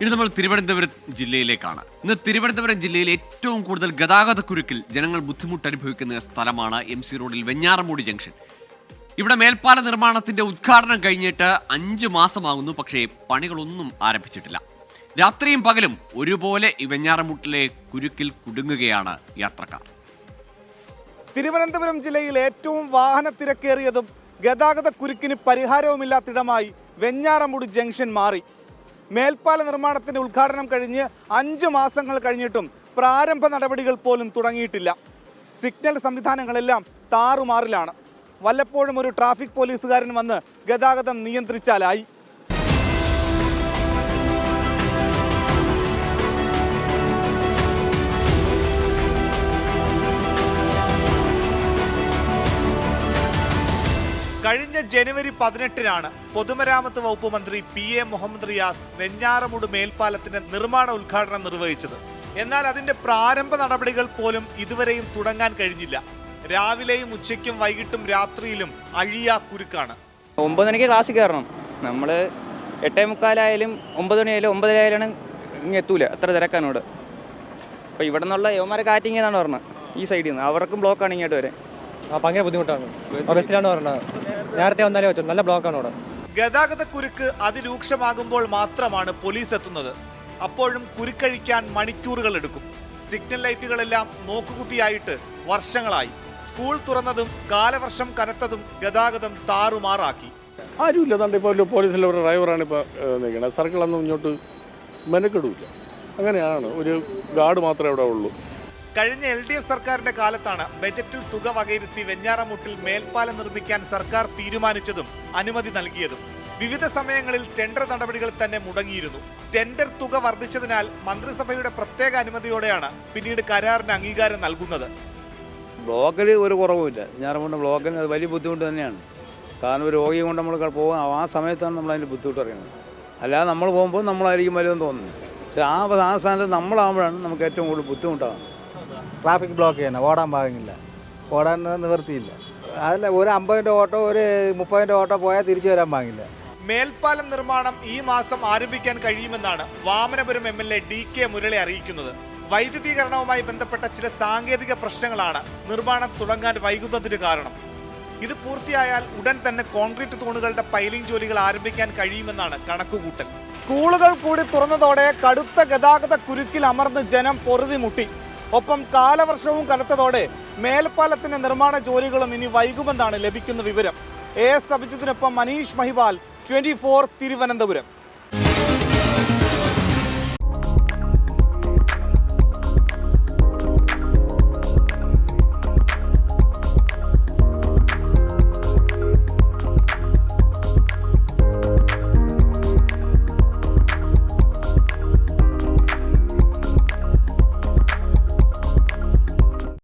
ഇനി നമ്മൾ തിരുവനന്തപുരം ജില്ലയിലേക്കാണ്. ഇന്ന് തിരുവനന്തപുരം ജില്ലയിൽ ഏറ്റവും കൂടുതൽ ഗതാഗതക്കുരുക്കിൽ ജനങ്ങൾ ബുദ്ധിമുട്ട് അനുഭവിക്കുന്ന സ്ഥലമാണ് MC റോഡിൽ വെഞ്ഞാറമൂട് ജംഗ്ഷൻ. ഇവിടെ മേൽപ്പാല നിർമ്മാണത്തിന്റെ ഉദ്ഘാടനം കഴിഞ്ഞിട്ട് 5 മാസമാകുന്നു. പക്ഷേ പണികളൊന്നും ആരംഭിച്ചിട്ടില്ല. രാത്രിയും പകലും ഒരുപോലെ ഈ വെഞ്ഞാറമൂട്ടിലെ കുരുക്കിൽ കുടുങ്ങുകയാണ് യാത്രക്കാർ. തിരുവനന്തപുരം ജില്ലയിൽ ഏറ്റവും വാഹനത്തിരക്കേറിയതും ഗതാഗത കുരുക്കിന് പരിഹാരവുമില്ലാത്തിടമായി വെഞ്ഞാറമൂട് ജംഗ്ഷൻ മാറി. മേൽപ്പാല നിർമ്മാണത്തിന്റെ ഉദ്ഘാടനം കഴിഞ്ഞ് 5 മാസങ്ങൾ കഴിഞ്ഞിട്ടും പ്രാരംഭ നടപടികൾ പോലും തുടങ്ങിയിട്ടില്ല. സിഗ്നൽ സംവിധാനങ്ങളെല്ലാം താറുമാറിലാണ്. വല്ലപ്പോഴും ഒരു ട്രാഫിക് പോലീസുകാരൻ വന്ന് ഗതാഗതം നിയന്ത്രിച്ചാലായി. കഴിഞ്ഞ ജനുവരി 18-നാണ് പൊതുമരാമത്ത് വകുപ്പ് മന്ത്രി PA മുഹമ്മദ് റിയാസ് വെഞ്ഞാറമൂട് മേൽപ്പാലത്തിന്റെ നിർമ്മാണ ഉദ്ഘാടനം നിർവഹിച്ചത്. എന്നാൽ അതിന്റെ പ്രാരംഭ നടപടികൾ പോലും ഇതുവരെയും തുടങ്ങാൻ കഴിഞ്ഞില്ല. രാവിലെയും ഉച്ചയ്ക്കും വൈകിട്ടും രാത്രിയിലും അഴിയാ കുരുക്കാണ്. 9 മണിക്ക് ക്ലാസ്സിൽ കയറണം. നമ്മൾ 8:45 9 മണിയായാലും 9:30 ഇങ്ങനെ എത്തൂല. അത്ര തിരക്കാനോട്. അപ്പോൾ ഇവിടെ നിന്നുള്ള യവന്മാരെ കാറ്റിങ് എന്നാണ് പറഞ്ഞത്. ഈ സൈഡിൽ നിന്ന് അവർക്കും ബ്ലോക്കാണ് ഇങ്ങോട്ട് വരെ. ഭയങ്കര ബുദ്ധിമുട്ടാണ്. ബസ്സിലാണ് പറഞ്ഞത്. നേരത്തെ വന്നാലേ പറ്റും. നല്ല ബ്ലോക്കാണ് അവിടെ. ഗതാഗത കുരുക്ക് അതിരൂക്ഷമാകുമ്പോൾ മാത്രമാണ് പോലീസ് എത്തുന്നത്. അപ്പോഴും കുരുക്കഴിക്കാൻ മണിക്കൂറുകൾ എടുക്കും. സിഗ്നൽ ലൈറ്റുകളെല്ലാം നോക്കുകുത്തിയായിട്ട് വർഷങ്ങളായി. സ്കൂൾ തുറന്നതും കാലവർഷം കനത്തതും ഗതാഗതം താറുമാറാക്കി. ആരുമില്ല. തണ്ട് ഇപ്പോൾ പോലീസിലെ ഒരു ഡ്രൈവറാണ് ഇപ്പോൾ നിൽക്കുന്നത്. സർക്കിളൊന്നും ഇങ്ങോട്ട് മെനക്കെടില്ല. അങ്ങനെയാണ്. ഒരു ഗാർഡ് മാത്രമേ ഇവിടെ ഉള്ളൂ. കഴിഞ്ഞ LDF സർക്കാരിന്റെ കാലത്താണ് ബജറ്റിൽ തുക വകയിരുത്തി വെഞ്ഞാറമൂട്ടിൽ മേൽപ്പാലം നിർമ്മിക്കാൻ സർക്കാർ തീരുമാനിച്ചതും അനുമതി നൽകിയതും. വിവിധ സമയങ്ങളിൽ ടെൻഡർ നടപടികൾ തന്നെ മുടങ്ങിയിരുന്നു. ടെൻഡർ തുക വർദ്ധിച്ചതിനാൽ മന്ത്രിസഭയുടെ പ്രത്യേക അനുമതിയോടെയാണ് പിന്നീട് കരാറിന് അംഗീകാരം നൽകുന്നത്. ബ്ലോക്കിൽ ഒരു കുറവുമില്ല. വെഞ്ഞാറമൂട് ബ്ലോക്കിന് അത് വലിയ ബുദ്ധിമുട്ട് തന്നെയാണ്. കാരണം ഒരു രോഗിയെ കൊണ്ട് നമ്മൾ പോകാൻ ആ സമയത്താണ് നമ്മൾ അതിൻ്റെ ബുദ്ധിമുട്ട് അറിയുന്നത്. അല്ലാതെ നമ്മൾ പോകുമ്പോൾ നമ്മളായിരിക്കും വലുതെന്ന് തോന്നുന്നത്. പക്ഷേ ആ സ്ഥാനത്ത് നമ്മളാകുമ്പോഴാണ് നമുക്ക് ഏറ്റവും കൂടുതൽ ബുദ്ധിമുട്ടാകുന്നത്. ട്രാഫിക് ബ്ലോക്ക് ചെയ്യണം. ഓടാൻ പാകില്ല. ഓടാൻ നിവൃത്തിയില്ല. അതല്ല, ഒരു 50-ൻ്റെ ഓട്ടോ ഒരു 30-ൻ്റെ ഓട്ടോ പോയാൽ തിരിച്ചു വരാൻ പാകില്ല. മേൽപ്പാലം നിർമ്മാണം ഈ മാസം ആരംഭിക്കാൻ കഴിയുമെന്നാണ് വാമനപുരം MLA DK മുരളി അറിയിക്കുന്നത്. വൈദ്യുതീകരണവുമായി ബന്ധപ്പെട്ട ചില സാങ്കേതിക പ്രശ്നങ്ങളാണ് നിർമ്മാണം തുടങ്ങാൻ വൈകുന്നതിന് കാരണം. ഇത് പൂർത്തിയായാൽ ഉടൻ തന്നെ കോൺക്രീറ്റ് തൂണുകളുടെ പൈലിംഗ് ജോലികൾ ആരംഭിക്കാൻ കഴിയുമെന്നാണ് കണക്കുകൂട്ടൽ. സ്കൂളുകൾ കൂടി തുറന്നതോടെ കടുത്ത ഗതാഗത കുരുക്കിൽ അമർന്ന് ജനം പൊറുതിമുട്ടി. ഒപ്പം കാലവർഷവും കനത്തതോടെ മേൽപ്പാലത്തിന്റെ നിർമ്മാണ ജോലികളും ഇനി വൈകുമെന്നാണ് ലഭിക്കുന്ന വിവരം. AS അഭിജിത്തിനൊപ്പം മനീഷ് മഹിപാൽ, 24 തിരുവനന്തപുരം.